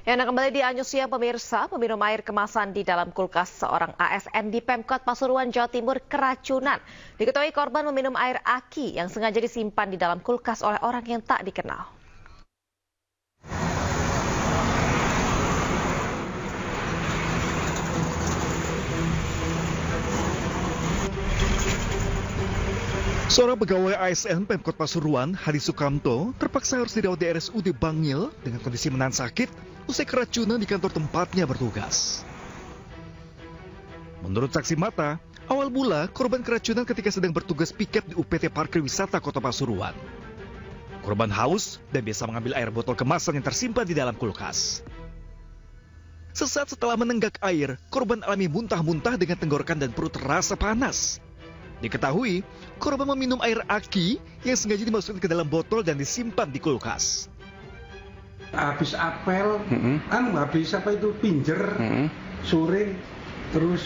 Yang kembali di Anyusia pemirsa, peminum air kemasan di dalam kulkas seorang ASN di Pemkot Pasuruan, Jawa Timur keracunan. Diketahui korban meminum air aki yang sengaja disimpan di dalam kulkas oleh orang yang tak dikenal. Seorang pegawai ASN Pemkot Pasuruan, Hadi Sukamto, terpaksa harus dirawat di RSUD Bangil dengan kondisi menahan sakit usai keracunan di kantor tempatnya bertugas. Menurut saksi mata, awal mula korban keracunan ketika sedang bertugas piket di UPT Parkir Wisata Kota Pasuruan. Korban haus dan biasa mengambil air botol kemasan yang tersimpan di dalam kulkas. Sesaat setelah menenggak air, korban alami muntah-muntah dengan tenggorokan dan perut terasa panas. Diketahui, korban meminum air aki yang sengaja dimasukkan ke dalam botol dan disimpan di kulkas. Habis apel, habis apa itu pinjer, sore, terus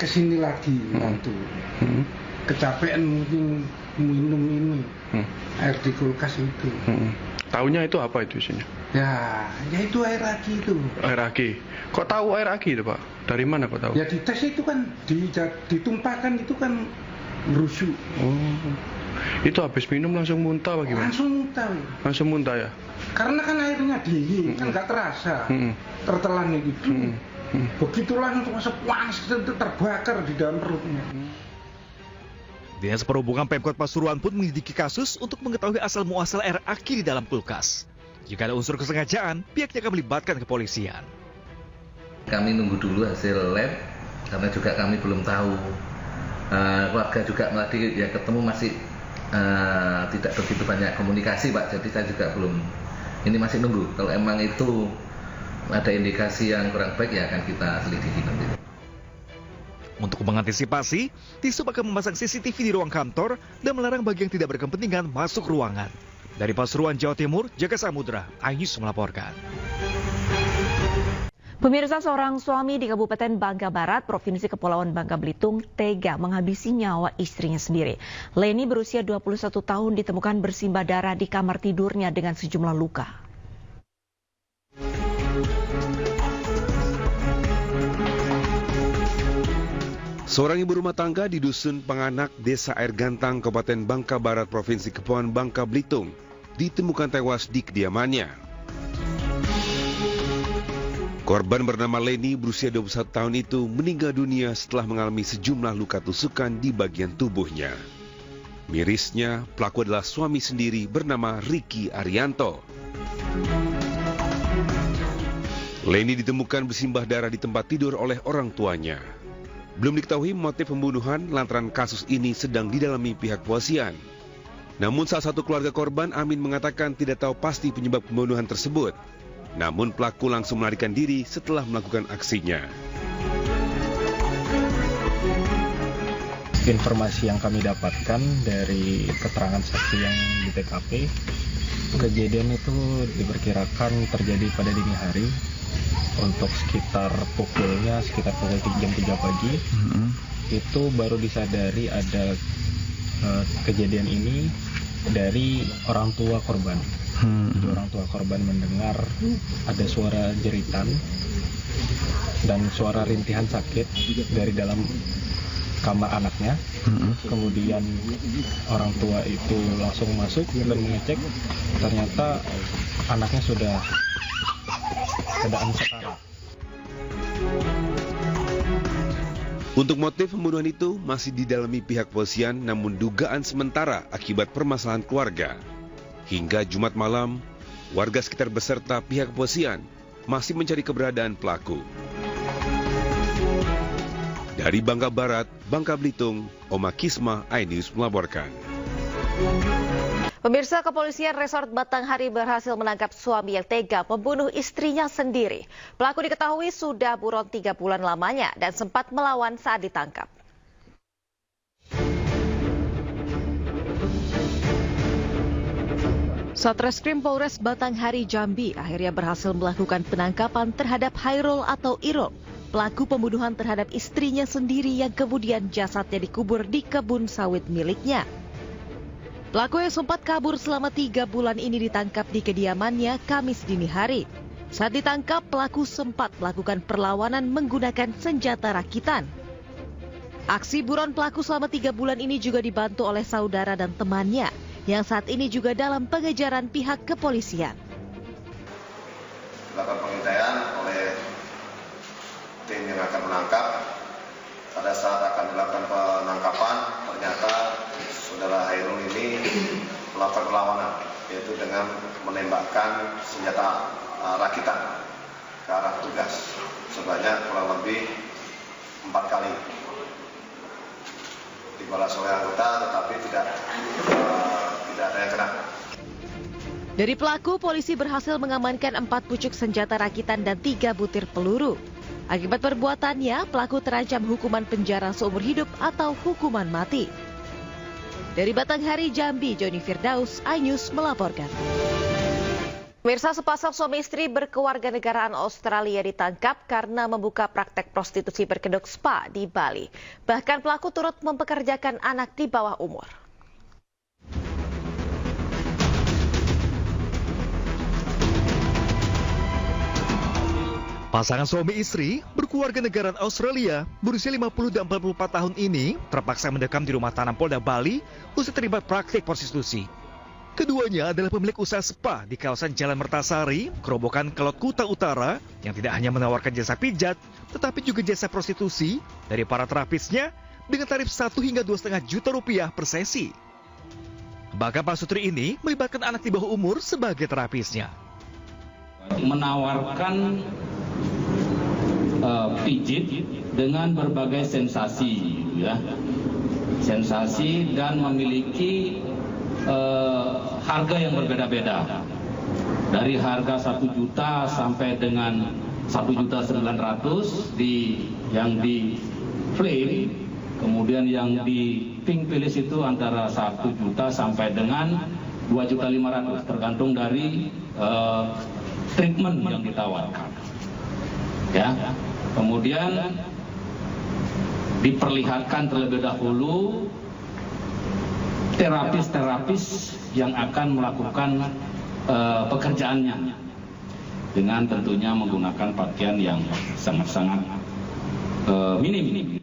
kesini lagi waktu. Kecapean mungkin minum ini, air di kulkas itu. Taunya itu apa itu isinya? Ya itu air aki itu. Air aki. Kok tahu air aki itu, Pak? Dari mana kok tahu? Ya di tes itu kan ditumpahkan itu kan merusuk. Oh. Itu habis minum langsung muntah bagaimana? Langsung muntah. Langsung muntah ya? Karena kan airnya dingin, kan nggak terasa. Tertelan itu. Begitu langsung masuk panas itu terbakar di dalam perutnya. Dinas Perhubungan Pemkot Pasuruan pun menyelidiki kasus untuk mengetahui asal muasal air aki di dalam kulkas. Jika ada unsur kesengajaan, pihaknya akan melibatkan kepolisian. Kami nunggu dulu hasil lab, karena juga kami belum tahu. Keluarga juga tadi ya ketemu masih tidak begitu banyak komunikasi, Pak. Jadi saya juga belum, ini masih nunggu. Kalau emang itu ada indikasi yang kurang baik ya akan kita selidiki nanti. Untuk mengantisipasi, Disub akan memasang CCTV di ruang kantor dan melarang bagi yang tidak berkepentingan masuk ruangan. Dari Pasuruan, Jawa Timur, Jaga Samudra, iNews melaporkan. Pemirsa, seorang suami di Kabupaten Bangka Barat, Provinsi Kepulauan Bangka Belitung, tega menghabisi nyawa istrinya sendiri. Leni berusia 21 tahun ditemukan bersimbah darah di kamar tidurnya dengan sejumlah luka. Seorang ibu rumah tangga di Dusun Panganak, Desa Air Gantang, Kabupaten Bangka Barat, Provinsi Kepulauan Bangka Belitung, ditemukan tewas di kediamannya. Korban bernama Leni berusia 21 tahun itu meninggal dunia setelah mengalami sejumlah luka tusukan di bagian tubuhnya. Mirisnya, pelaku adalah suami sendiri bernama Ricky Arianto. Leni ditemukan bersimbah darah di tempat tidur oleh orang tuanya. Belum diketahui motif pembunuhan lantaran kasus ini sedang didalami pihak kepolisian. Namun salah satu keluarga korban, Amin, mengatakan tidak tahu pasti penyebab pembunuhan tersebut. Namun pelaku langsung melarikan diri setelah melakukan aksinya. Informasi yang kami dapatkan dari keterangan saksi yang di TKP, kejadian itu diperkirakan terjadi pada dini hari. Untuk sekitar pukul 3 jam 3 pagi, itu baru disadari ada kejadian ini dari orang tua korban. Jadi orang tua korban mendengar ada suara jeritan dan suara rintihan sakit dari dalam kamar anaknya. Kemudian orang tua itu langsung masuk dan mengecek, ternyata anaknya sudah keadaan setara. Untuk motif pembunuhan itu masih didalami pihak kepolisian, namun dugaan sementara akibat permasalahan keluarga. Hingga Jumat malam, warga sekitar beserta pihak kepolisian masih mencari keberadaan pelaku. Dari Bangka Barat, Bangka Belitung, Oma Kisma, iNews melaporkan. Pemirsa, kepolisian Resort Batanghari berhasil menangkap suami yang tega membunuh istrinya sendiri. Pelaku diketahui sudah buron 3 bulan lamanya dan sempat melawan saat ditangkap. Satreskrim Polres Batanghari Jambi akhirnya berhasil melakukan penangkapan terhadap Hairul atau Irul, pelaku pembunuhan terhadap istrinya sendiri yang kemudian jasadnya dikubur di kebun sawit miliknya. Pelaku yang sempat kabur selama 3 bulan ini ditangkap di kediamannya Kamis dini hari. Saat ditangkap, pelaku sempat melakukan perlawanan menggunakan senjata rakitan. Aksi buron pelaku selama 3 bulan ini juga dibantu oleh saudara dan temannya yang saat ini juga dalam pengejaran pihak kepolisian. Dilakukan pengintaian oleh tim yang akan menangkap. Pada saat akan dilakukan penangkapan, ternyata saudara Hairul ini melakukan perlawanan, yaitu dengan menembakkan senjata rakitan ke arah petugas sebanyak kurang lebih 4 kali. Dibalas oleh anggota, tetapi tidak ada yang kena. Dari pelaku, polisi berhasil mengamankan 4 pucuk senjata rakitan dan 3 butir peluru. Akibat perbuatannya, pelaku terancam hukuman penjara seumur hidup atau hukuman mati. Dari Batanghari, Jambi, Joni Firdaus, iNews melaporkan. Pemirsa, sepasang suami istri berkewarganegaraan Australia ditangkap karena membuka praktek prostitusi berkedok spa di Bali. Bahkan pelaku turut mempekerjakan anak di bawah umur. Pasangan suami istri berkewarganegaraan Australia berusia 50 dan 44 tahun ini terpaksa mendekam di rumah tahanan Polda Bali usai terlibat praktik prostitusi. Keduanya adalah pemilik usaha spa di kawasan Jalan Mertasari, Kerobokan Kelot Kuta Utara, yang tidak hanya menawarkan jasa pijat, tetapi juga jasa prostitusi dari para terapisnya dengan tarif 1 hingga 2,5 juta rupiah per sesi. Bahkan Pak Sutri ini melibatkan anak di bawah umur sebagai terapisnya. Menawarkan pijit dengan berbagai sensasi, ya, sensasi dan memiliki harga yang berbeda-beda, dari harga 1 juta sampai dengan 1.900.000 yang di flame, kemudian yang di pink pilis itu antara 1 juta sampai dengan 2.500.000 tergantung dari treatment yang ditawarkan. Ya, kemudian diperlihatkan terlebih dahulu terapis-terapis yang akan melakukan pekerjaannya dengan tentunya menggunakan pakaian yang sangat-sangat minim.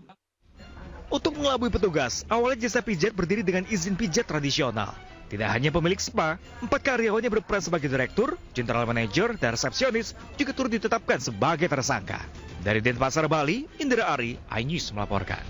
Untuk mengelabui petugas, awalnya jasa pijat berdiri dengan izin pijat tradisional. Tidak hanya pemilik spa, 4 karyawannya berperan sebagai direktur, general manager, dan resepsionis juga turut ditetapkan sebagai tersangka. Dari Denpasar, Bali, Indra Ari, iNews melaporkan.